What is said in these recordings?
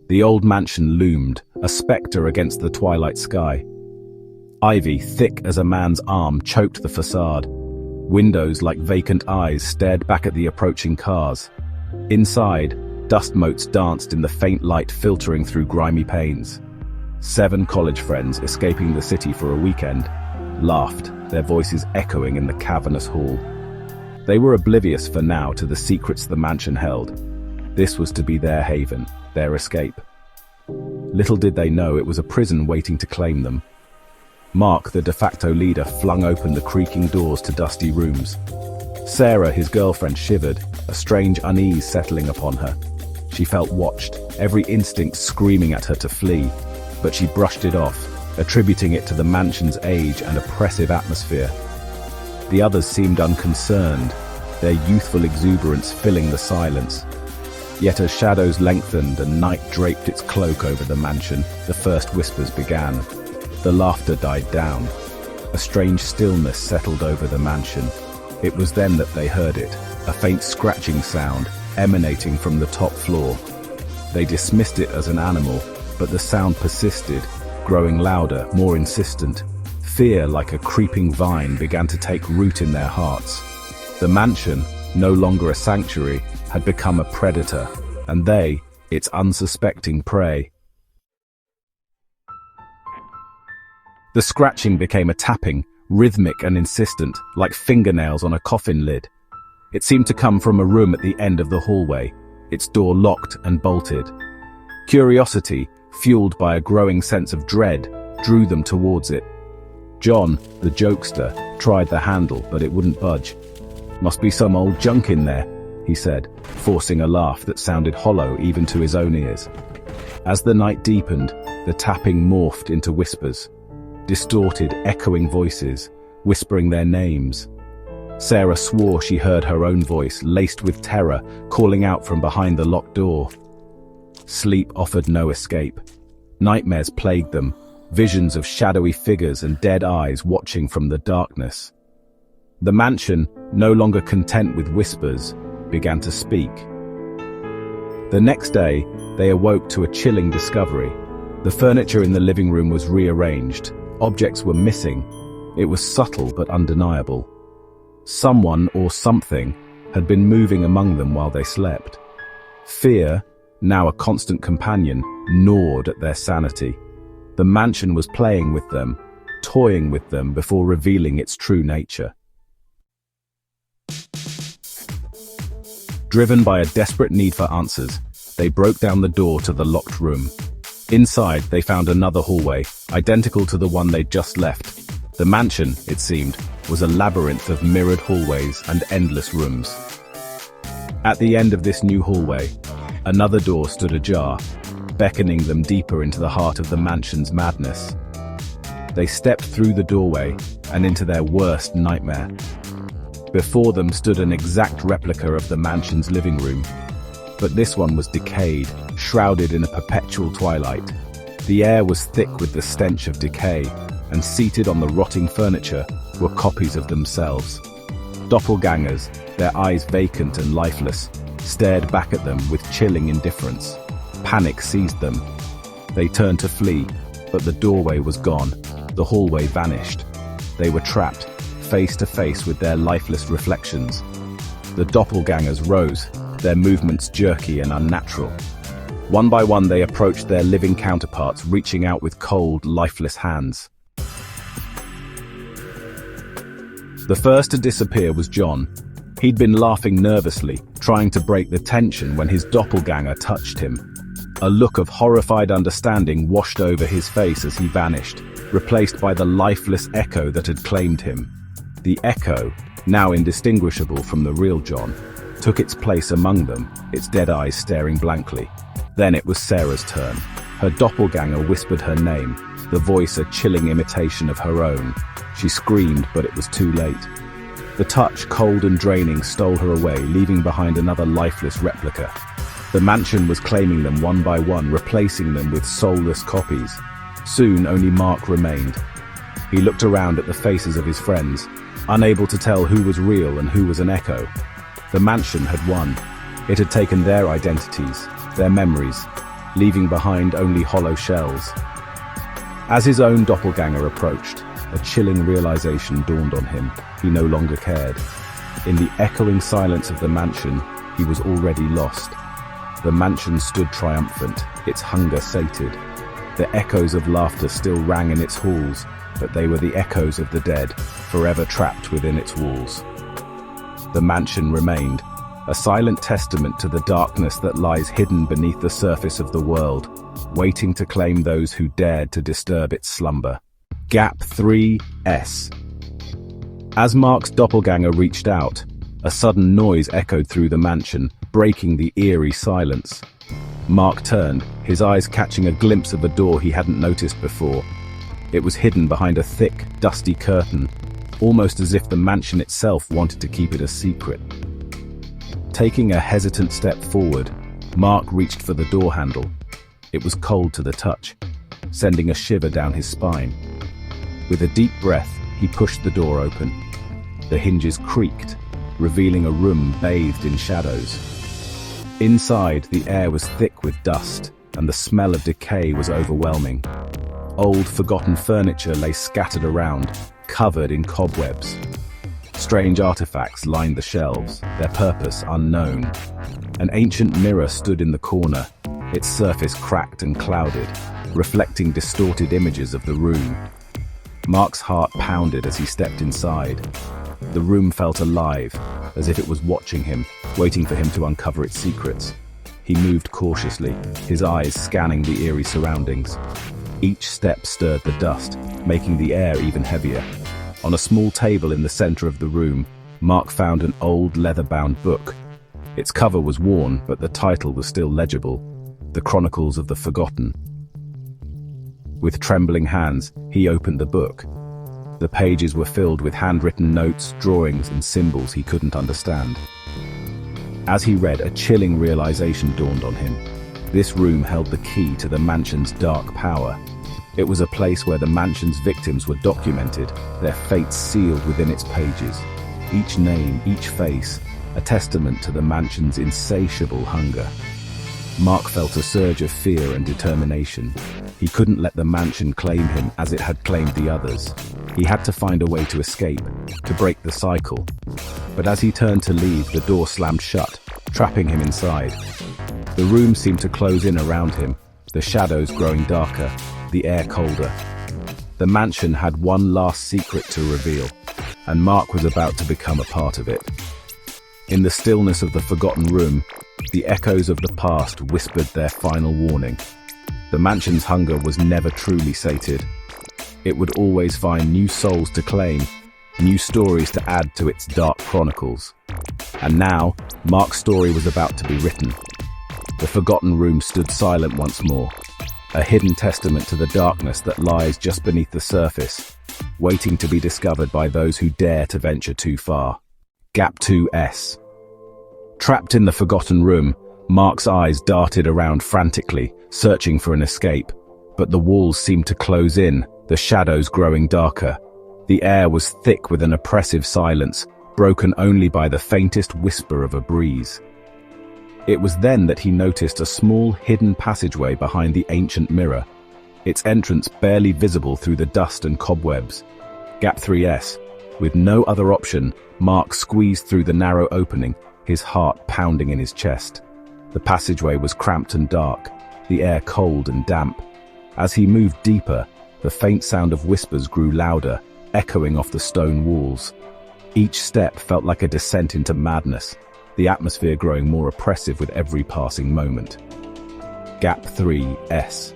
The old mansion loomed, a spectre against the twilight sky. Ivy, thick as a man's arm, choked the facade. Windows, like vacant eyes, stared back at the approaching cars. Inside, dust motes danced in the faint light filtering through grimy panes. 7 college friends, escaping the city for a weekend, laughed, their voices echoing in the cavernous hall. They were oblivious for now to the secrets the mansion held. This was to be their haven, their escape. Little did they know it was a prison waiting to claim them. Mark, the de facto leader, flung open the creaking doors to dusty rooms. Sarah, his girlfriend, shivered, a strange unease settling upon her. She felt watched, every instinct screaming at her to flee, but she brushed it off, attributing it to the mansion's age and oppressive atmosphere. The others seemed unconcerned, their youthful exuberance filling the silence. Yet as shadows lengthened and night draped its cloak over the mansion, the first whispers began. The laughter died down. A strange stillness settled over the mansion. It was then that they heard it, a faint scratching sound emanating from the top floor. They dismissed it as an animal, but the sound persisted, growing louder, more insistent. Fear, like a creeping vine, began to take root in their hearts. The mansion, no longer a sanctuary, had become a predator, and they, its unsuspecting prey. The scratching became a tapping, rhythmic and insistent, like fingernails on a coffin lid. It seemed to come from a room at the end of the hallway, its door locked and bolted. Curiosity, fueled by a growing sense of dread, drew them towards it. John, the jokester, tried the handle, but it wouldn't budge. "Must be some old junk in there," he said, forcing a laugh that sounded hollow even to his own ears. As the night deepened, the tapping morphed into whispers. Distorted, echoing voices, whispering their names. Sarah swore she heard her own voice, laced with terror, calling out from behind the locked door. Sleep offered no escape. Nightmares plagued them, visions of shadowy figures and dead eyes watching from the darkness. The mansion, no longer content with whispers, began to speak. The next day, they awoke to a chilling discovery. The furniture in the living room was rearranged. Objects were missing. It was subtle but undeniable. Someone or something had been moving among them while they slept. Fear, now a constant companion, gnawed at their sanity. The mansion was playing with them, toying with them before revealing its true nature. Driven by a desperate need for answers, they broke down the door to the locked room. Inside, they found another hallway, identical to the one they'd just left. The mansion, it seemed, was a labyrinth of mirrored hallways and endless rooms. At the end of this new hallway, another door stood ajar, beckoning them deeper into the heart of the mansion's madness. They stepped through the doorway and into their worst nightmare. Before them stood an exact replica of the mansion's living room. But this one was decayed, shrouded in a perpetual twilight. The air was thick with the stench of decay, and seated on the rotting furniture were copies of themselves. Doppelgangers, their eyes vacant and lifeless, stared back at them with chilling indifference. Panic seized them. They turned to flee, but the doorway was gone. The hallway vanished. They were trapped, face to face with their lifeless reflections. The doppelgangers rose, their movements jerky and unnatural. One by one they approached their living counterparts, reaching out with cold, lifeless hands. The first to disappear was John. He'd been laughing nervously, trying to break the tension when his doppelganger touched him. A look of horrified understanding washed over his face as he vanished, replaced by the lifeless echo that had claimed him. The echo, now indistinguishable from the real John, took its place among them, its dead eyes staring blankly. Then it was Sarah's turn. Her doppelganger whispered her name, the voice a chilling imitation of her own. She screamed, but it was too late. The touch, cold and draining, stole her away, leaving behind another lifeless replica. The mansion was claiming them one by one, replacing them with soulless copies. Soon only Mark remained. He looked around at the faces of his friends, unable to tell who was real and who was an echo. The mansion had won. It had taken their identities, their memories, leaving behind only hollow shells. As his own doppelganger approached, a chilling realization dawned on him. He no longer cared. In the echoing silence of the mansion, he was already lost. The mansion stood triumphant, its hunger sated. The echoes of laughter still rang in its halls, but they were the echoes of the dead, forever trapped within its walls. The mansion remained, a silent testament to the darkness that lies hidden beneath the surface of the world, waiting to claim those who dared to disturb its slumber. Gap 3S. As Mark's doppelganger reached out, a sudden noise echoed through the mansion, breaking the eerie silence. Mark turned, his eyes catching a glimpse of a door he hadn't noticed before. It was hidden behind a thick, dusty curtain, almost as if the mansion itself wanted to keep it a secret. Taking a hesitant step forward, Mark reached for the door handle. It was cold to the touch, sending a shiver down his spine. With a deep breath, he pushed the door open. The hinges creaked, revealing a room bathed in shadows. Inside, the air was thick with dust, and the smell of decay was overwhelming. Old, forgotten furniture lay scattered around, covered in cobwebs. Strange artifacts lined the shelves, their purpose unknown. An ancient mirror stood in the corner, its surface cracked and clouded, reflecting distorted images of the room. Mark's heart pounded as he stepped inside. The room felt alive, as if it was watching him, waiting for him to uncover its secrets. He moved cautiously, his eyes scanning the eerie surroundings. Each step stirred the dust, making the air even heavier. On a small table in the center of the room, Mark found an old leather-bound book. Its cover was worn, but the title was still legible: The Chronicles of the Forgotten. With trembling hands, he opened the book. The pages were filled with handwritten notes, drawings, and symbols he couldn't understand. As he read, a chilling realization dawned on him. This room held the key to the mansion's dark power. It was a place where the mansion's victims were documented, their fates sealed within its pages. Each name, each face, a testament to the mansion's insatiable hunger. Mark felt a surge of fear and determination. He couldn't let the mansion claim him as it had claimed the others. He had to find a way to escape, to break the cycle. But as he turned to leave, the door slammed shut, trapping him inside. The room seemed to close in around him, the shadows growing darker, the air colder. The mansion had one last secret to reveal, and Mark was about to become a part of it. In the stillness of the forgotten room, the echoes of the past whispered their final warning. The mansion's hunger was never truly sated. It would always find new souls to claim, new stories to add to its dark chronicles. And now, Mark's story was about to be written. The forgotten room stood silent once more, a hidden testament to the darkness that lies just beneath the surface, waiting to be discovered by those who dare to venture too far. Gap 2S. Trapped in the forgotten room, Mark's eyes darted around frantically, searching for an escape. But the walls seemed to close in, the shadows growing darker. The air was thick with an oppressive silence, broken only by the faintest whisper of a breeze. It was then that he noticed a small, hidden passageway behind the ancient mirror, its entrance barely visible through the dust and cobwebs. Gap 3S. With no other option, Mark squeezed through the narrow opening, his heart pounding in his chest. The passageway was cramped and dark, the air cold and damp. As he moved deeper, the faint sound of whispers grew louder, echoing off the stone walls. Each step felt like a descent into madness, the atmosphere growing more oppressive with every passing moment. Gap 3S.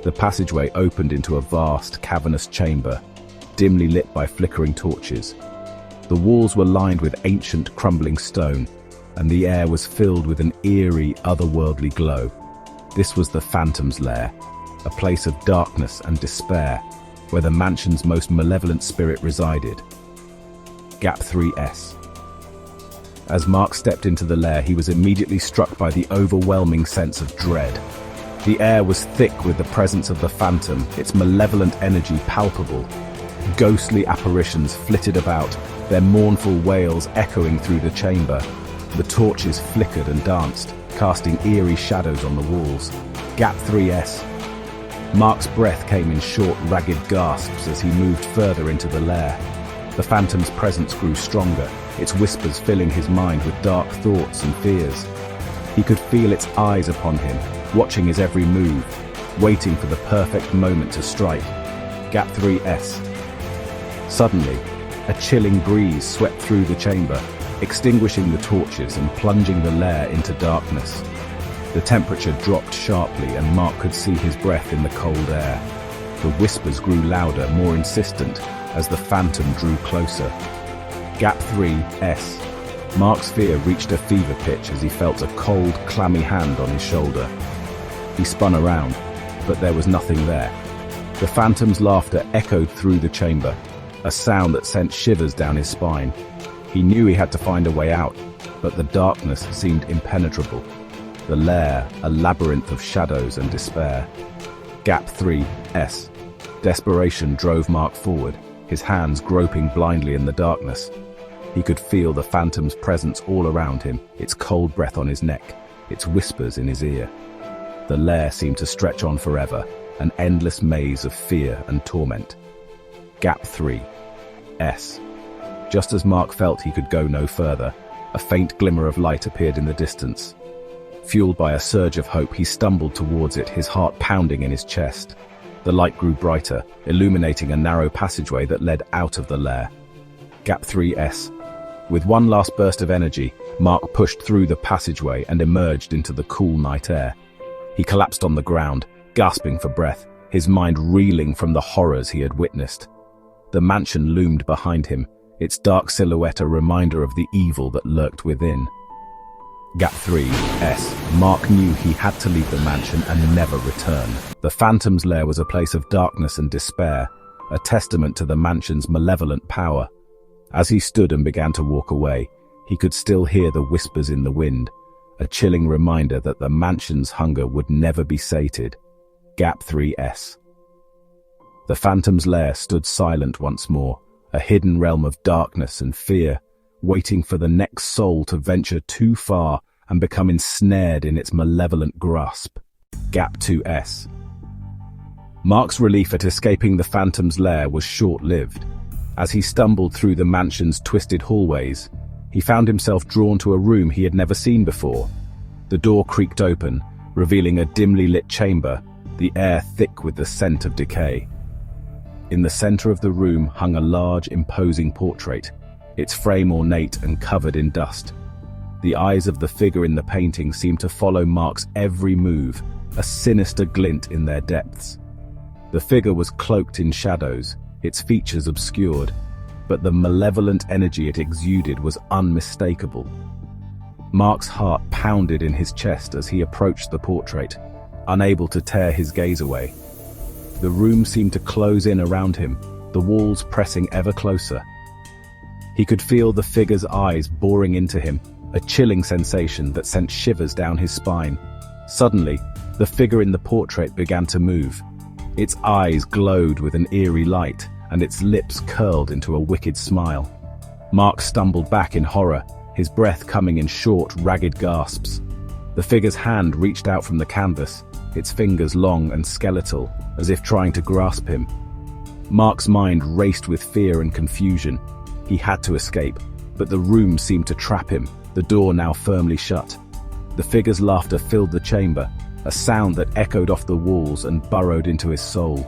The passageway opened into a vast, cavernous chamber, dimly lit by flickering torches. The walls were lined with ancient, crumbling stone, and the air was filled with an eerie, otherworldly glow. This was the Phantom's Lair, a place of darkness and despair, where the mansion's most malevolent spirit resided. Gap 3S. As Mark stepped into the lair, he was immediately struck by the overwhelming sense of dread. The air was thick with the presence of the Phantom, its malevolent energy palpable. Ghostly apparitions flitted about, their mournful wails echoing through the chamber. The torches flickered and danced, casting eerie shadows on the walls. Gap 3S. Mark's breath came in short, ragged gasps as he moved further into the lair. The phantom's presence grew stronger, its whispers filling his mind with dark thoughts and fears. He could feel its eyes upon him, watching his every move, waiting for the perfect moment to strike. Gap 3S. Suddenly, a chilling breeze swept through the chamber, extinguishing the torches and plunging the lair into darkness. The temperature dropped sharply and Mark could see his breath in the cold air. The whispers grew louder, more insistent, as the phantom drew closer. Gap 3S. Mark's fear reached a fever pitch as he felt a cold, clammy hand on his shoulder. He spun around, but there was nothing there. The phantom's laughter echoed through the chamber, a sound that sent shivers down his spine. He knew he had to find a way out, but the darkness seemed impenetrable. The lair, a labyrinth of shadows and despair. Gap 3S. Desperation drove Mark forward, his hands groping blindly in the darkness. He could feel the phantom's presence all around him, its cold breath on his neck, its whispers in his ear. The lair seemed to stretch on forever, an endless maze of fear and torment. Gap 3S. Just as Mark felt he could go no further, a faint glimmer of light appeared in the distance. Fueled by a surge of hope, he stumbled towards it, his heart pounding in his chest. The light grew brighter, illuminating a narrow passageway that led out of the lair. Gap 3S. With one last burst of energy, Mark pushed through the passageway and emerged into the cool night air. He collapsed on the ground, gasping for breath, his mind reeling from the horrors he had witnessed. The mansion loomed behind him, its dark silhouette a reminder of the evil that lurked within. Gap 3S. Mark knew he had to leave the mansion and never return. The phantom's lair was a place of darkness and despair, a testament to the mansion's malevolent power. As he stood and began to walk away, he could still hear the whispers in the wind, a chilling reminder that the mansion's hunger would never be sated. Gap 3S. The phantom's lair stood silent once more, a hidden realm of darkness and fear, waiting for the next soul to venture too far and become ensnared in its malevolent grasp. Gap 2S. Mark's relief at escaping the phantom's lair was short-lived. As he stumbled through the mansion's twisted hallways, he found himself drawn to a room he had never seen before. The door creaked open, revealing a dimly lit chamber, the air thick with the scent of decay. In the center of the room hung a large, imposing portrait, its frame ornate and covered in dust. The eyes of the figure in the painting seemed to follow Mark's every move, a sinister glint in their depths. The figure was cloaked in shadows, its features obscured, but the malevolent energy it exuded was unmistakable. Mark's heart pounded in his chest as he approached the portrait, unable to tear his gaze away. The room seemed to close in around him, the walls pressing ever closer. He could feel the figure's eyes boring into him, a chilling sensation that sent shivers down his spine. Suddenly, the figure in the portrait began to move. Its eyes glowed with an eerie light, and its lips curled into a wicked smile. Mark stumbled back in horror, his breath coming in short, ragged gasps. The figure's hand reached out from the canvas, its fingers long and skeletal, as if trying to grasp him. Mark's mind raced with fear and confusion. He had to escape, but the room seemed to trap him, the door now firmly shut. The figure's laughter filled the chamber, a sound that echoed off the walls and burrowed into his soul.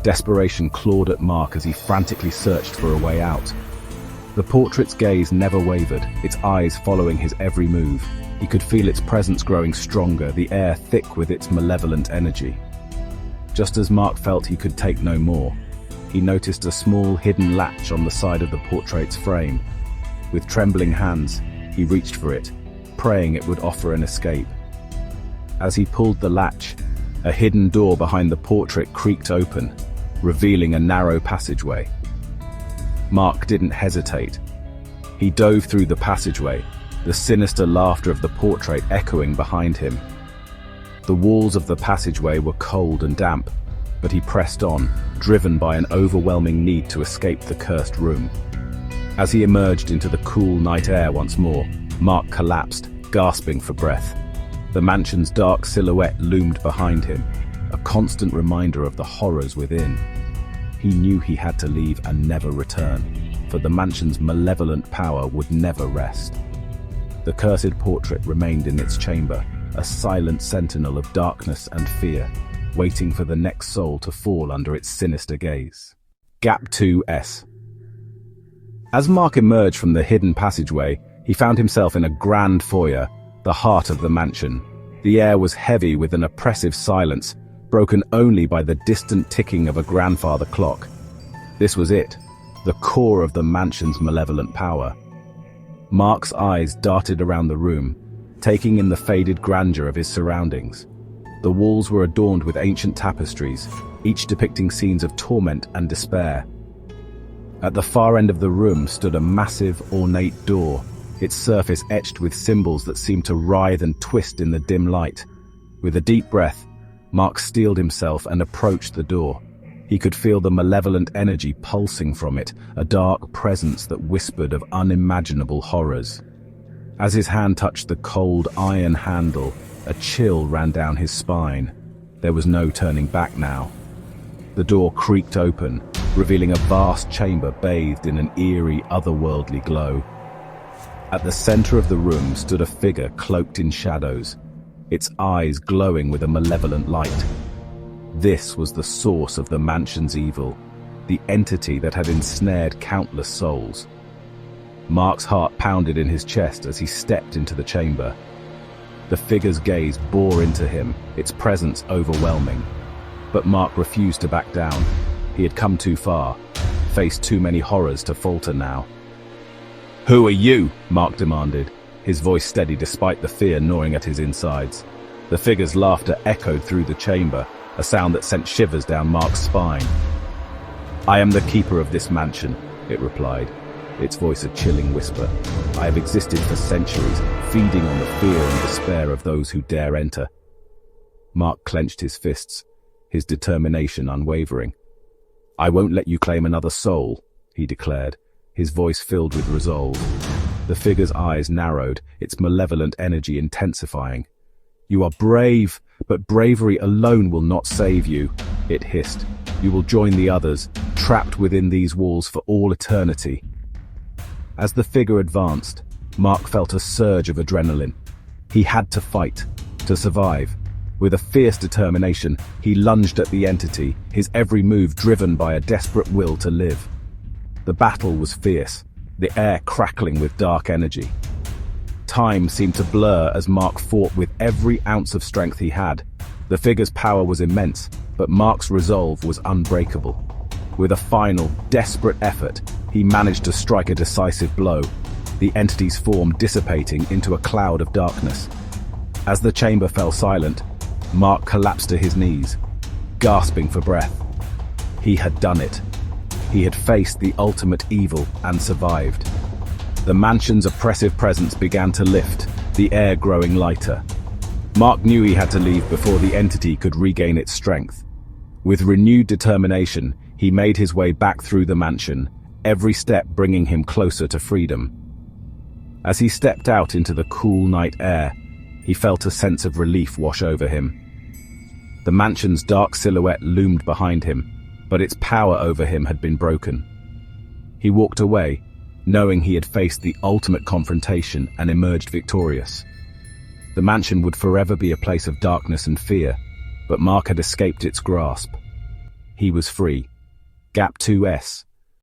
Desperation clawed at Mark as he frantically searched for a way out. The portrait's gaze never wavered, its eyes following his every move. He could feel its presence growing stronger, the air thick with its malevolent energy. Just as Mark felt he could take no more, he noticed a small hidden latch on the side of the portrait's frame. With trembling hands, he reached for it, praying it would offer an escape. As he pulled the latch, a hidden door behind the portrait creaked open, revealing a narrow passageway. Mark didn't hesitate. He dove through the passageway, the sinister laughter of the portrait echoing behind him. The walls of the passageway were cold and damp, but he pressed on, driven by an overwhelming need to escape the cursed room. As he emerged into the cool night air once more, Mark collapsed, gasping for breath. The mansion's dark silhouette loomed behind him, a constant reminder of the horrors within. He knew he had to leave and never return, for the mansion's malevolent power would never rest. The cursed portrait remained in its chamber, a silent sentinel of darkness and fear, waiting for the next soul to fall under its sinister gaze. Gap 2S. As Mark emerged from the hidden passageway, he found himself in a grand foyer, the heart of the mansion. The air was heavy with an oppressive silence, broken only by the distant ticking of a grandfather clock. This was it, the core of the mansion's malevolent power. Mark's eyes darted around the room, taking in the faded grandeur of his surroundings. The walls were adorned with ancient tapestries, each depicting scenes of torment and despair. At the far end of the room stood a massive, ornate door, its surface etched with symbols that seemed to writhe and twist in the dim light. With a deep breath, Mark steeled himself and approached the door. He could feel the malevolent energy pulsing from it, a dark presence that whispered of unimaginable horrors. As his hand touched the cold iron handle, a chill ran down his spine. There was no turning back now. The door creaked open, revealing a vast chamber bathed in an eerie, otherworldly glow. At the center of the room stood a figure cloaked in shadows, its eyes glowing with a malevolent light. This was the source of the mansion's evil, the entity that had ensnared countless souls. Mark's heart pounded in his chest as he stepped into the chamber. The figure's gaze bore into him, its presence overwhelming. But Mark refused to back down. He had come too far, faced too many horrors to falter now. "Who are you?" Mark demanded, his voice steady despite the fear gnawing at his insides. The figure's laughter echoed through the chamber, a sound that sent shivers down Mark's spine. "I am the keeper of this mansion," it replied, its voice a chilling whisper. "I have existed for centuries, feeding on the fear and despair of those who dare enter." Mark clenched his fists, his determination unwavering. "I won't let you claim another soul," he declared, his voice filled with resolve. The figure's eyes narrowed, its malevolent energy intensifying. "You are brave, but bravery alone will not save you," it hissed. "You will join the others, trapped within these walls for all eternity." As the figure advanced, Mark felt a surge of adrenaline. He had to fight, to survive. With a fierce determination, he lunged at the entity, his every move driven by a desperate will to live. The battle was fierce, the air crackling with dark energy. Time seemed to blur as Mark fought with every ounce of strength he had. The figure's power was immense, but Mark's resolve was unbreakable. With a final, desperate effort, he managed to strike a decisive blow, the entity's form dissipating into a cloud of darkness. As the chamber fell silent, Mark collapsed to his knees, gasping for breath. He had done it. He had faced the ultimate evil and survived. The mansion's oppressive presence began to lift, the air growing lighter. Mark knew he had to leave before the entity could regain its strength. With renewed determination, he made his way back through the mansion, every step bringing him closer to freedom. As he stepped out into the cool night air, he felt a sense of relief wash over him. The mansion's dark silhouette loomed behind him, but its power over him had been broken. He walked away, knowing he had faced the ultimate confrontation and emerged victorious. The mansion would forever be a place of darkness and fear, but Mark had escaped its grasp. He was free. Gap 2S.